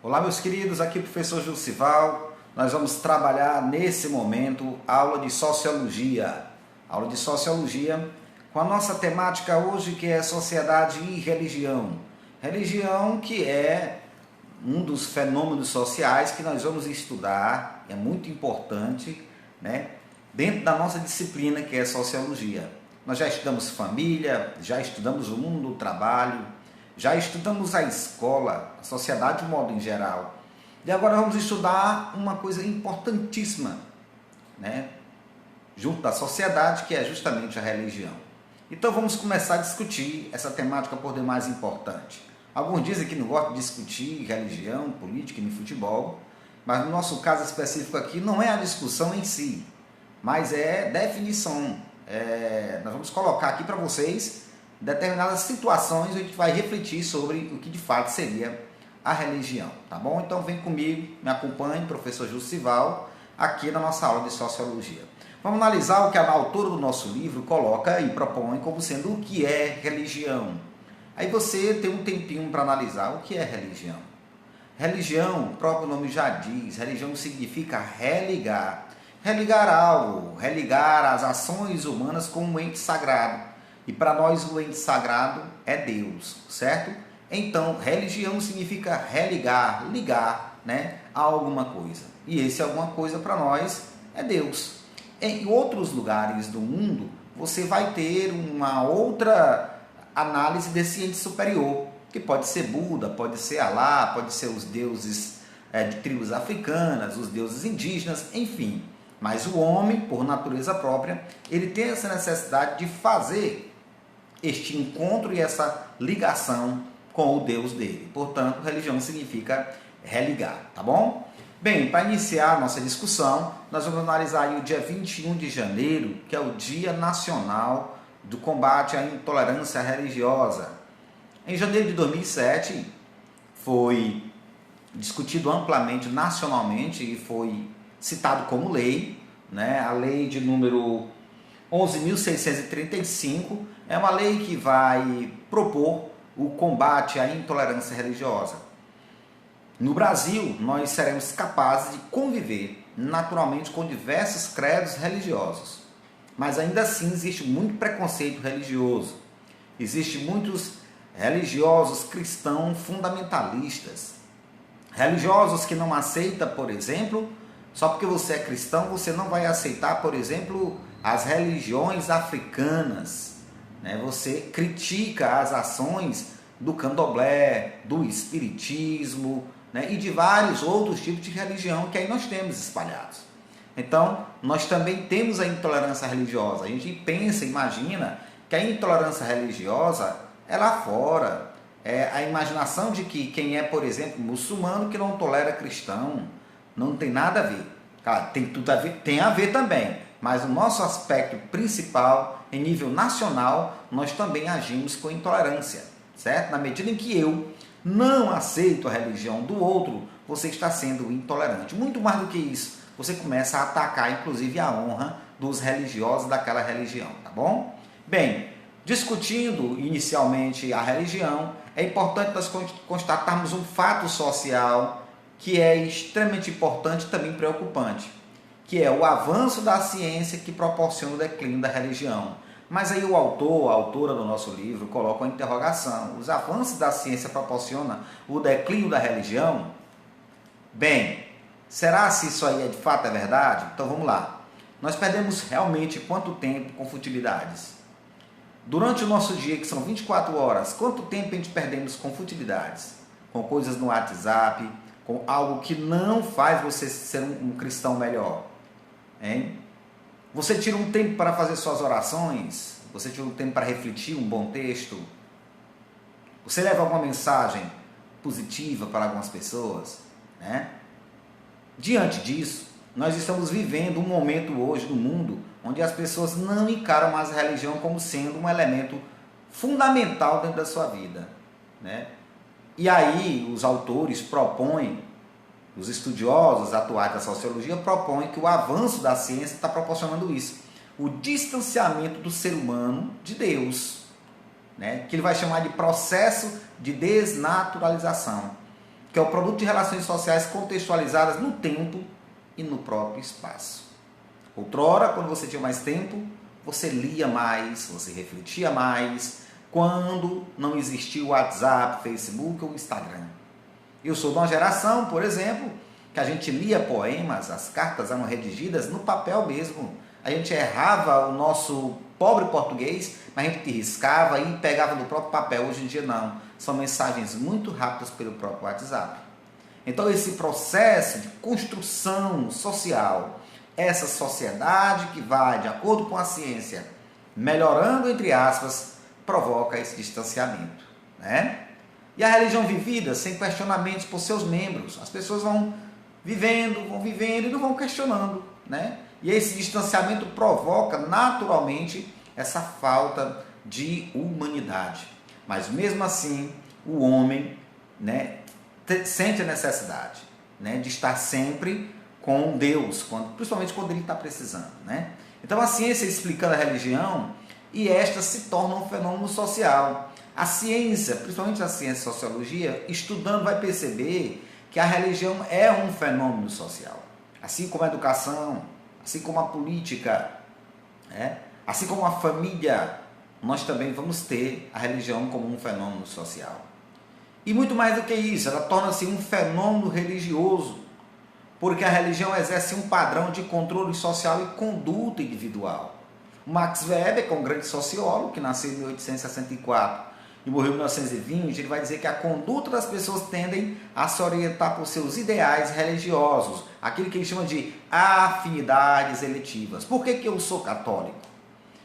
Olá, meus queridos, aqui é o professor Jussival. Nós vamos trabalhar nesse momento aula de Sociologia. Aula de Sociologia com a nossa temática hoje, que é Sociedade e Religião. Religião que é um dos fenômenos sociais que nós vamos estudar, é muito importante, né? Dentro da nossa disciplina, que é Sociologia. Nós já estudamos família, já estudamos o mundo do trabalho, já estudamos a escola, a sociedade de modo em geral. E agora vamos estudar uma coisa importantíssima, né? Junto da sociedade, que é justamente a religião. Então vamos começar a discutir essa temática por demais importante. Alguns dizem que não gostam de discutir religião, política e futebol, mas no nosso caso específico aqui não é a discussão em si, mas é definição. Nós vamos colocar aqui para vocês determinadas situações onde a gente vai refletir sobre o que de fato seria a religião, tá bom? Então vem comigo, me acompanhe, professor Jussival, aqui na nossa aula de Sociologia. Vamos analisar o que a autora do nosso livro coloca e propõe como sendo o que é religião. Aí você tem um tempinho para analisar o que é religião. Religião, o próprio nome já diz, religião significa religar. Religar algo, religar as ações humanas com um ente sagrado. E para nós o ente sagrado é Deus, certo? Então, religião significa religar, ligar, né, a alguma coisa. E esse alguma coisa para nós é Deus. Em outros lugares do mundo, você vai ter uma outra análise desse ente superior, que pode ser Buda, pode ser Alá, pode ser os deuses de tribos africanas, os deuses indígenas, enfim. Mas o homem, por natureza própria, ele tem essa necessidade de fazer este encontro e essa ligação com o Deus dele. Portanto, religião significa religar, tá bom? Bem, para iniciar a nossa discussão, nós vamos analisar aí o dia 21 de janeiro, que é o Dia Nacional do Combate à Intolerância Religiosa. Em janeiro de 2007, foi discutido amplamente nacionalmente e foi citado como lei, né? A lei de número 11.635 é uma lei que vai propor o combate à intolerância religiosa. No Brasil, nós seremos capazes de conviver naturalmente com diversos credos religiosos, mas ainda assim existe muito preconceito religioso. Existem muitos religiosos cristãos fundamentalistas, religiosos que não aceitam, por exemplo, só porque você é cristão, você não vai aceitar, por exemplo, as religiões africanas, né? Você critica as ações do candomblé, do espiritismo, né? E de vários outros tipos de religião que aí nós temos espalhados. Então, nós também temos a intolerância religiosa. A gente pensa, imagina que a intolerância religiosa é lá fora. É a imaginação de que quem é, por exemplo, muçulmano que não tolera cristão. Não tem nada a ver. Claro, tem tudo a ver, tem a ver também. Mas o nosso aspecto principal, em nível nacional, nós também agimos com intolerância, certo? Na medida em que eu não aceito a religião do outro, você está sendo intolerante. Muito mais do que isso, você começa a atacar, inclusive, a honra dos religiosos daquela religião, tá bom? Bem, discutindo inicialmente a religião, é importante nós constatarmos um fato social que é extremamente importante e também preocupante, que é o avanço da ciência que proporciona o declínio da religião. Mas aí o autor, a autora do nosso livro, coloca uma interrogação. Os avanços da ciência proporcionam o declínio da religião? Bem, será se isso aí de fato é verdade? Então vamos lá. Nós perdemos realmente quanto tempo com futilidades? Durante o nosso dia, que são 24 horas, quanto tempo a gente perdemos com futilidades? Com coisas no WhatsApp, com algo que não faz você ser um cristão melhor, hein? Você tira um tempo para fazer suas orações? Você tira um tempo para refletir um bom texto? Você leva alguma mensagem positiva para algumas pessoas, né? Diante disso, nós estamos vivendo um momento hoje no mundo onde as pessoas não encaram mais a religião como sendo um elemento fundamental dentro da sua vida, né? E aí os autores propõem, os estudiosos atuais da sociologia propõem que o avanço da ciência está proporcionando isso, o distanciamento do ser humano de Deus, né? Que ele vai chamar de processo de desnaturalização. que é o produto de relações sociais contextualizadas no tempo e no próprio espaço. Outrora, quando você tinha mais tempo, você lia mais, você refletia mais, quando não existia o WhatsApp, Facebook ou Instagram. Eu sou de uma geração, por exemplo, que a gente lia poemas, as cartas eram redigidas no papel mesmo. A gente errava o nosso pobre português, mas a gente riscava e pegava no próprio papel. Hoje em dia não, são mensagens muito rápidas pelo próprio WhatsApp. Então esse processo de construção social, essa sociedade que vai, de acordo com a ciência, melhorando entre aspas, provoca esse distanciamento, né? E a religião vivida sem questionamentos por seus membros, as pessoas vão vivendo e não vão questionando, né? E esse distanciamento provoca naturalmente essa falta de humanidade. Mas mesmo assim, o homem, né, sente a necessidade, né, de estar sempre com Deus, principalmente quando ele está precisando, né? Então a ciência explicando a religião, e esta se torna um fenômeno social. A ciência, principalmente a ciência e a sociologia, estudando vai perceber que a religião é um fenômeno social. Assim como a educação, assim como a política, né? Assim como a família, nós também vamos ter a religião como um fenômeno social. E muito mais do que isso, ela torna-se um fenômeno religioso, porque a religião exerce um padrão de controle social e conduta individual. Max Weber, que é um grande sociólogo, que nasceu em 1864 e morreu em 1920, ele vai dizer que a conduta das pessoas tendem a se orientar por seus ideais religiosos, aquilo que ele chama de afinidades eletivas. Por que eu sou católico?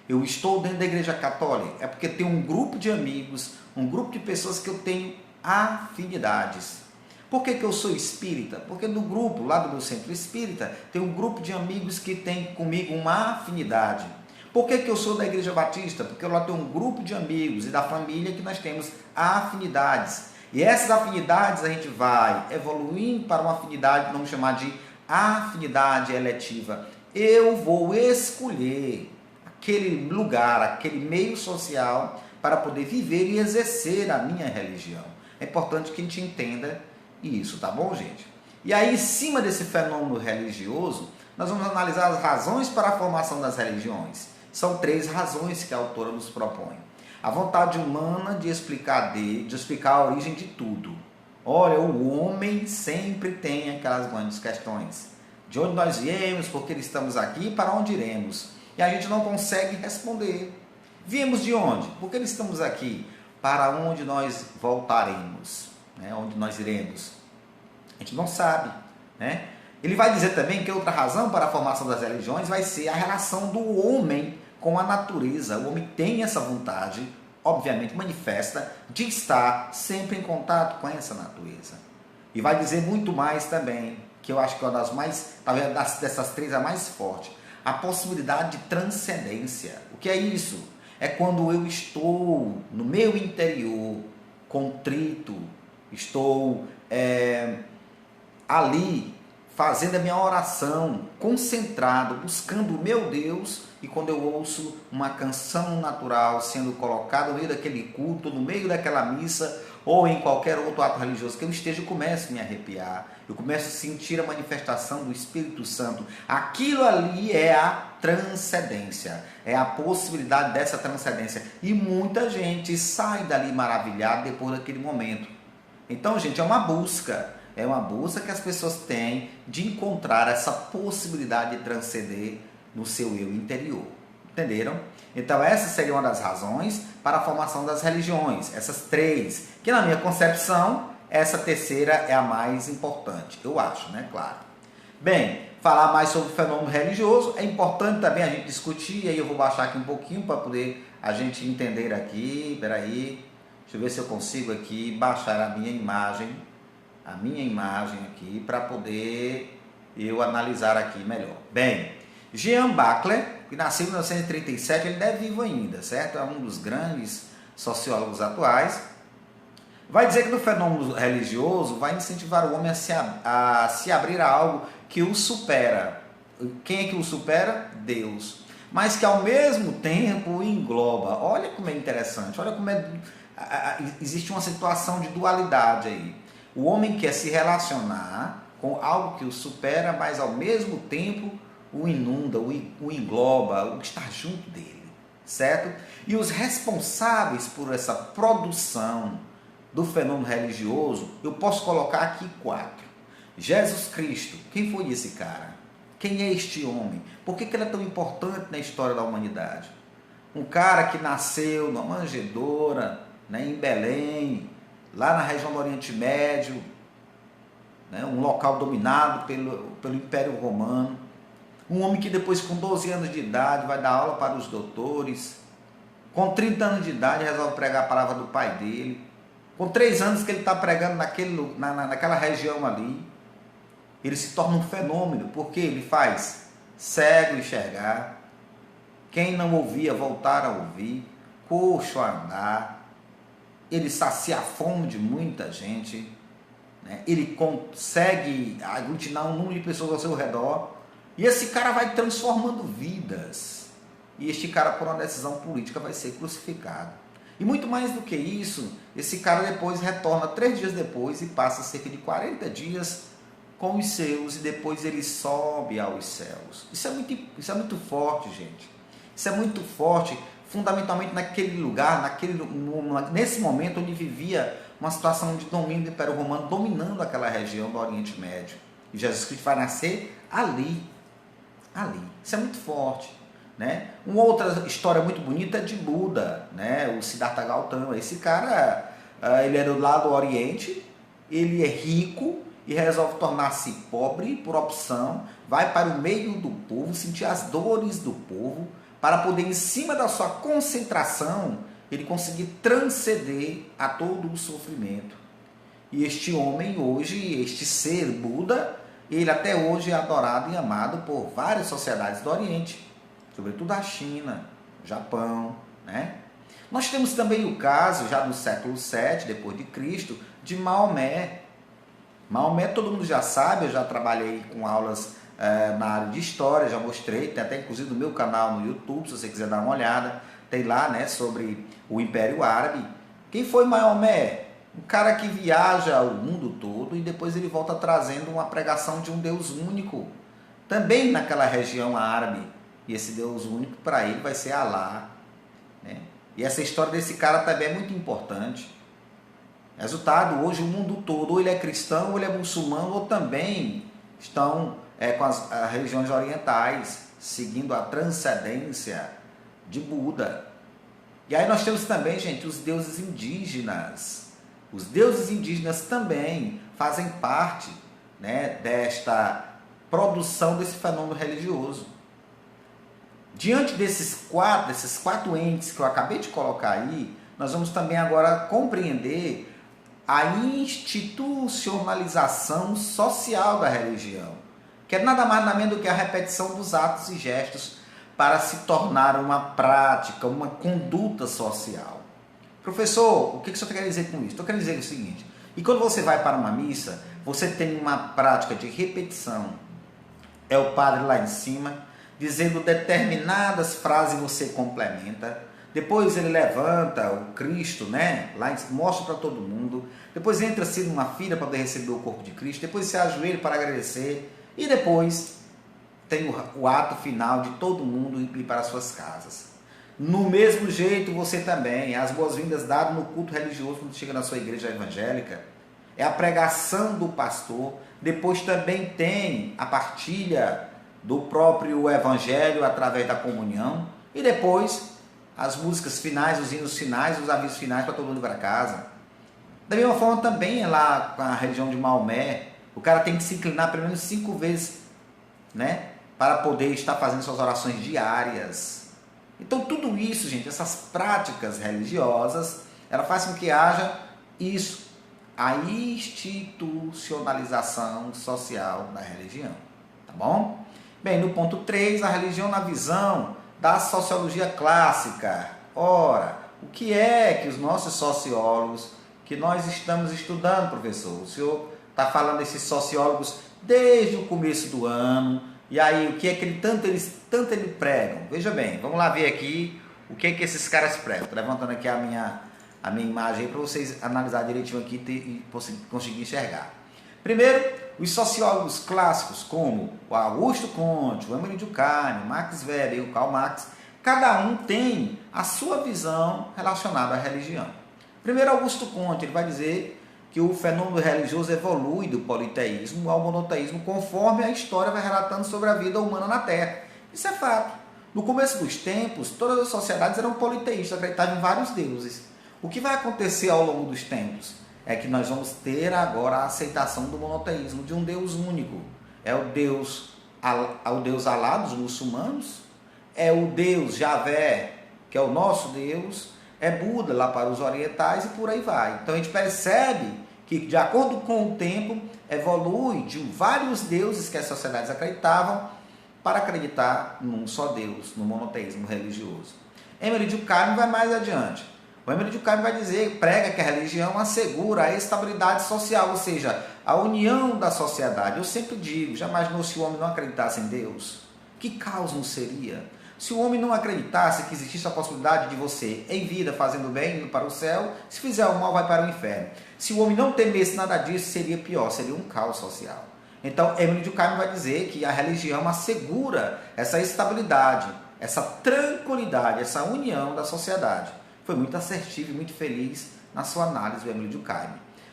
Eu estou dentro da igreja católica, é porque tem um grupo de amigos, um grupo de pessoas que eu tenho afinidades. Por que eu sou espírita? Porque no grupo, lá do meu centro espírita, tem um grupo de amigos que tem comigo uma afinidade. Por que eu sou da Igreja Batista? Porque lá tem um grupo de amigos e da família que nós temos afinidades. E essas afinidades a gente vai evoluindo para uma afinidade, vamos chamar de afinidade eletiva. Eu vou escolher aquele lugar, aquele meio social para poder viver e exercer a minha religião. É importante que a gente entenda isso, tá bom, gente? E aí, em cima desse fenômeno religioso, nós vamos analisar as razões para a formação das religiões. São 3 razões que a autora nos propõe. A vontade humana de explicar a origem de tudo. Olha, o homem sempre tem aquelas grandes questões. De onde nós viemos, por que estamos aqui, para onde iremos? E a gente não consegue responder. Viemos de onde? Por que estamos aqui? Para onde nós voltaremos? Né? Onde nós iremos? A gente não sabe, né? Ele vai dizer também que outra razão para a formação das religiões vai ser a relação do homem com a natureza. O homem tem essa vontade, obviamente manifesta, de estar sempre em contato com essa natureza. E vai dizer muito mais também, que eu acho que é uma das mais, talvez dessas 3 a mais forte, a possibilidade de transcendência. O que é isso? É quando eu estou no meu interior, contrito, estou ali fazendo a minha oração, concentrado, buscando o meu Deus, e quando eu ouço uma canção natural sendo colocada no meio daquele culto, no meio daquela missa, ou em qualquer outro ato religioso que eu esteja, eu começo a me arrepiar, eu começo a sentir a manifestação do Espírito Santo. Aquilo ali é a transcendência, é a possibilidade dessa transcendência, e muita gente sai dali maravilhada depois daquele momento. Então, gente, é uma busca que as pessoas têm de encontrar essa possibilidade de transcender no seu eu interior. Entenderam? Então, essa seria uma das razões para a formação das religiões. Essas 3, que na minha concepção, essa terceira é a mais importante, eu acho, né? Claro. Bem, falar mais sobre o fenômeno religioso, é importante também a gente discutir, e aí eu vou baixar aqui um pouquinho para poder a gente entender aqui, peraí, deixa eu ver se eu consigo aqui baixar a minha imagem aqui, para poder eu analisar aqui melhor. Bem, Jean Butler, que nasceu em 1937, ele é vivo ainda, certo? É um dos grandes sociólogos atuais. Vai dizer que no fenômeno religioso vai incentivar o homem a se abrir a algo que o supera. Quem é que o supera? Deus. Mas que ao mesmo tempo o engloba. Olha como é interessante, olha como existe uma situação de dualidade aí. O homem quer se relacionar com algo que o supera, mas ao mesmo tempo o inunda, o engloba, o que está junto dele, certo? E os responsáveis por essa produção do fenômeno religioso, eu posso colocar aqui 4. Jesus Cristo, quem foi esse cara? Quem é este homem? Por que ele é tão importante na história da humanidade? Um cara que nasceu numa manjedoura, né, em Belém, lá na região do Oriente Médio, né, um local dominado pelo Império Romano. Um homem que depois, com 12 anos de idade, vai dar aula para os doutores. Com 30 anos de idade, resolve pregar a palavra do pai dele. Com 3 anos que ele está pregando naquela região ali, ele se torna um fenômeno, porque ele faz cego enxergar, quem não ouvia voltar a ouvir, coxo a andar, ele sacia a fome de muita gente, né? Ele consegue aglutinar um número de pessoas ao seu redor, e esse cara vai transformando vidas, e este cara, por uma decisão política, vai ser crucificado. E muito mais do que isso, esse cara depois retorna 3 dias depois e passa cerca de 40 dias com os seus, e depois ele sobe aos céus. Isso é muito forte, gente. Isso é muito forte, fundamentalmente naquele lugar, nesse momento onde vivia uma situação de domínio do Império Romano, dominando aquela região do Oriente Médio. E Jesus Cristo vai nascer ali. Isso é muito forte, né? Uma outra história muito bonita é de Buda, né? O Siddhartha Gautama. Esse cara, ele é do lado do Oriente, ele é rico e resolve tornar-se pobre por opção, vai para o meio do povo, sentir as dores do povo, para poder, em cima da sua concentração, ele conseguir transcender a todo o sofrimento. E este homem hoje, este ser Buda, ele até hoje é adorado e amado por várias sociedades do Oriente, sobretudo a China, o Japão, né? Nós temos também o caso, já do século VII, depois de Cristo, de Maomé. Maomé todo mundo já sabe, eu já trabalhei com aulas na área de história, já mostrei, tem até inclusive no meu canal no YouTube, se você quiser dar uma olhada, tem lá, né, sobre o Império Árabe. Quem foi Maomé? Um cara que viaja o mundo todo e depois ele volta trazendo uma pregação de um Deus único, também naquela região árabe, e esse Deus único para ele vai ser Alá, né? E essa história desse cara também é muito importante. Resultado, hoje o mundo todo, ou ele é cristão, ou ele é muçulmano, ou também estão com as religiões orientais, seguindo a transcendência de Buda. E aí nós temos também, gente, os deuses indígenas. Os deuses indígenas também fazem parte, né, desta produção desse fenômeno religioso. Diante desses quatro entes que eu acabei de colocar aí, nós vamos também agora compreender a institucionalização social da religião, que é nada mais nada menos do que a repetição dos atos e gestos para se tornar uma prática, uma conduta social. Professor, o que você quer dizer com isso? Estou querendo dizer o seguinte, e quando você vai para uma missa, você tem uma prática de repetição. É o padre lá em cima, dizendo determinadas frases, você complementa. Depois ele levanta o Cristo, né? Lá mostra para todo mundo. Depois entra-se numa fila para poder receber o corpo de Cristo. Depois se ajoelha para agradecer. E depois tem o ato final de todo mundo ir para as suas casas. No mesmo jeito você também, as boas-vindas dadas no culto religioso quando chega na sua igreja evangélica. É a pregação do pastor. Depois também tem a partilha do próprio evangelho através da comunhão. E depois as músicas finais, os hinos finais, os avisos finais para todo mundo ir para casa. Da mesma forma também é lá com a religião de Maomé, o cara tem que se inclinar pelo menos 5 vezes, né, para poder estar fazendo suas orações diárias. Então tudo isso, gente, essas práticas religiosas, ela faz com que haja isso, a institucionalização social da religião, tá bom? Bem, no ponto 3, a religião na visão da sociologia clássica. Ora, o que é que os nossos sociólogos, que nós estamos estudando, professor? O senhor está falando desses sociólogos desde o começo do ano, e aí o que é que tanto eles pregam? Veja bem, vamos lá ver aqui o que é que esses caras pregam. Estou levantando aqui a a minha imagem aí para vocês analisar direitinho aqui e conseguir enxergar. Primeiro, os sociólogos clássicos como o Augusto Comte, o Emile Durkheim, o Max Weber e o Karl Marx, cada um tem a sua visão relacionada à religião. Primeiro, Augusto Comte, ele vai dizer que o fenômeno religioso evolui do politeísmo ao monoteísmo conforme a história vai relatando sobre a vida humana na Terra. Isso é fato. No começo dos tempos, todas as sociedades eram politeístas, acreditavam em vários deuses. O que vai acontecer ao longo dos tempos é que nós vamos ter agora a aceitação do monoteísmo, de um Deus único. É o Deus Alá dos muçulmanos, é o Deus Javé, que é o nosso Deus, é Buda lá para os orientais e por aí vai. Então a gente percebe que, de acordo com o tempo, evolui de vários deuses que as sociedades acreditavam para acreditar num só Deus, no monoteísmo religioso. Emile Durkheim vai mais adiante. O Emile Durkheim vai dizer, prega que a religião assegura a estabilidade social, ou seja, a união da sociedade. Eu sempre digo, já imaginou se o homem não acreditasse em Deus? Que caos não seria? Se o homem não acreditasse que existisse a possibilidade de você, em vida, fazendo bem, indo para o céu, se fizer o mal, vai para o inferno. Se o homem não temesse nada disso, seria pior, seria um caos social. Então, Emile Durkheim vai dizer que a religião assegura essa estabilidade, essa tranquilidade, essa união da sociedade. Foi muito assertivo e muito feliz na sua análise do Emile Durkheim.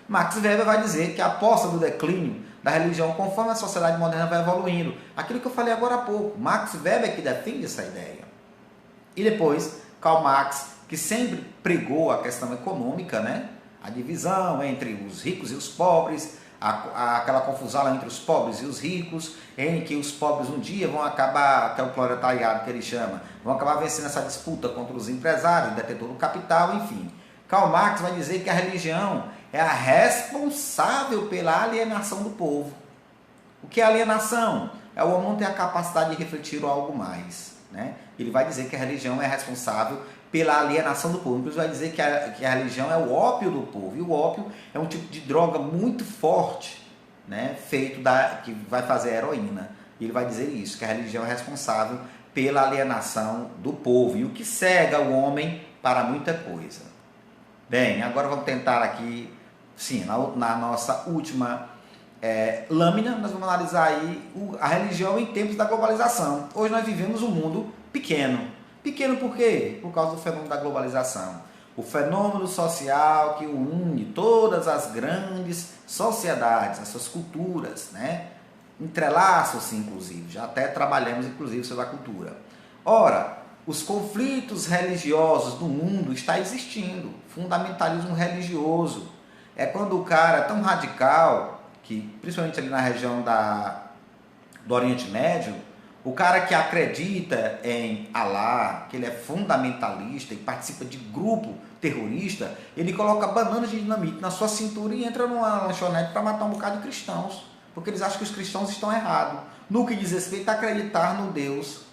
Max Weber vai dizer que a aposta do declínio da religião conforme a sociedade moderna vai evoluindo. Aquilo que eu falei agora há pouco. Max Weber que defende essa ideia. E depois, Karl Marx, que sempre pregou a questão econômica, né? A divisão entre os ricos e os pobres, aquela confusão entre os pobres e os ricos, em que os pobres um dia vão acabar, que é o proletariado que ele chama, vão acabar vencendo essa disputa contra os empresários, o detentor do capital, enfim. Karl Marx vai dizer que a religião é a responsável pela alienação do povo. O que é alienação? É o homem não ter a capacidade de refletir algo mais, né? Ele vai dizer que a religião é responsável pela alienação do povo. Inclusive vai dizer que a religião é o ópio do povo. E o ópio é um tipo de droga muito forte, né? Que vai fazer a heroína. E ele vai dizer isso, que a religião é responsável pela alienação do povo. E o que cega o homem para muita coisa. Bem, agora vamos tentar aqui, sim, na nossa última lâmina, nós vamos analisar aí a religião em tempos da globalização. Hoje nós vivemos um mundo pequeno. Pequeno por quê? Por causa do fenômeno da globalização. O fenômeno social que une todas as grandes sociedades, as suas culturas, né? Entrelaçam-se, inclusive. Já até trabalhamos, inclusive, sobre a cultura. Ora, os conflitos religiosos do mundo estão existindo. Fundamentalismo religioso. É quando o cara é tão radical, que principalmente ali na região do Oriente Médio, o cara que acredita em Alá, que ele é fundamentalista e participa de grupo terrorista, ele coloca bananas de dinamite na sua cintura e entra numa lanchonete para matar um bocado de cristãos, porque eles acham que os cristãos estão errados no que diz respeito a acreditar no Deus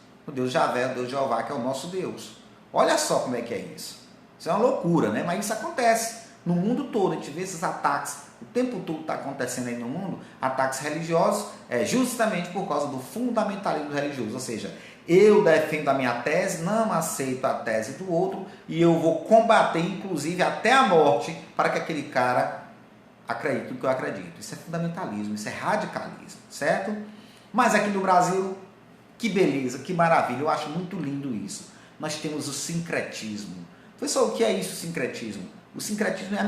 Javé, o Deus Jeová, que é o nosso Deus. Olha só como é que é isso. Isso é uma loucura, né? Mas isso acontece no mundo todo. A gente vê esses ataques, o tempo todo está acontecendo aí no mundo, ataques religiosos, justamente por causa do fundamentalismo religioso. Ou seja, eu defendo a minha tese, não aceito a tese do outro e eu vou combater, inclusive, até a morte para que aquele cara acredite no que eu acredito. Isso é fundamentalismo, isso é radicalismo, certo? Mas aqui no Brasil, que beleza, que maravilha, eu acho muito lindo isso. Nós temos o sincretismo. Pessoal, o que é isso, o sincretismo? O sincretismo é a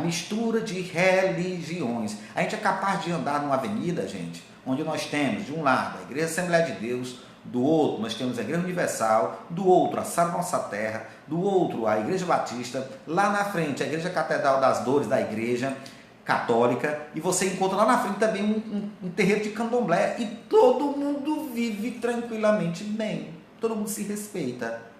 mistura de religiões. A gente é capaz de andar numa avenida, gente, onde nós temos, de um lado, a Igreja Assembleia de Deus, do outro, nós temos a Igreja Universal, do outro, a Sara Nossa Terra, do outro, a Igreja Batista, lá na frente, a Igreja Catedral das Dores da Igreja Católica, e você encontra lá na frente também um terreiro de candomblé, e todo mundo vive tranquilamente bem, todo mundo se respeita.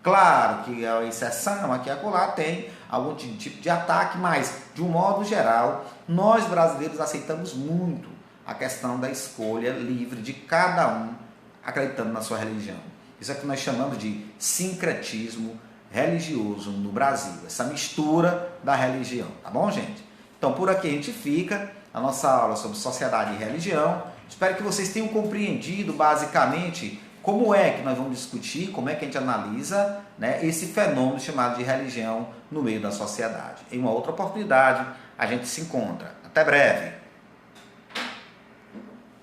Claro que a exceção aqui e acolá tem algum tipo de ataque, mas, de um modo geral, nós brasileiros aceitamos muito a questão da escolha livre de cada um acreditando na sua religião. Isso é que nós chamamos de sincretismo religioso no Brasil, essa mistura da religião, tá bom, gente? Então, por aqui a gente fica, a nossa aula sobre sociedade e religião. Espero que vocês tenham compreendido, basicamente, como é que nós vamos discutir, como é que a gente analisa né, esse fenômeno chamado de religião no meio da sociedade. Em uma outra oportunidade, a gente se encontra. Até breve!